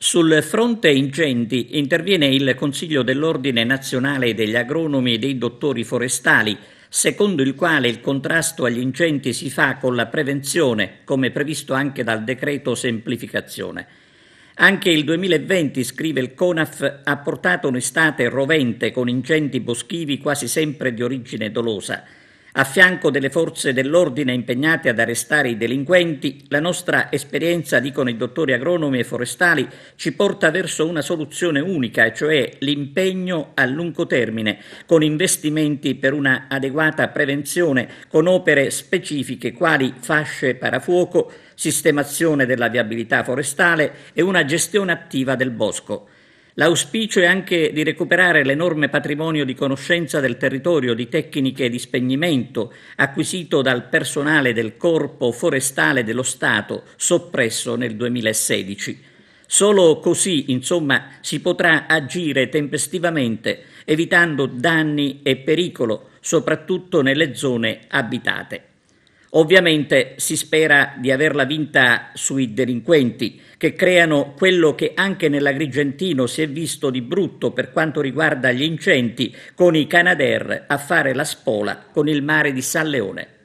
Sul fronte incendi interviene il Consiglio dell'Ordine Nazionale degli Agronomi e dei Dottori Forestali, secondo il quale il contrasto agli incendi si fa con la prevenzione, come previsto anche dal decreto semplificazione. Anche il 2020, scrive il CONAF, ha portato un'estate rovente con incendi boschivi quasi sempre di origine dolosa. A fianco delle forze dell'ordine impegnate ad arrestare i delinquenti, la nostra esperienza, dicono i dottori agronomi e forestali, ci porta verso una soluzione unica, e cioè l'impegno a lungo termine, con investimenti per una adeguata prevenzione, con opere specifiche quali fasce parafuoco, sistemazione della viabilità forestale e una gestione attiva del bosco. L'auspicio è anche di recuperare l'enorme patrimonio di conoscenza del territorio, di tecniche di spegnimento acquisito dal personale del Corpo Forestale dello Stato, soppresso nel 2016. Solo così, insomma, si potrà agire tempestivamente, evitando danni e pericolo, soprattutto nelle zone abitate. Ovviamente si spera di averla vinta sui delinquenti, che creano quello che anche nell'Agrigentino si è visto di brutto per quanto riguarda gli incendi, con i Canadair a fare la spola con il mare di San Leone.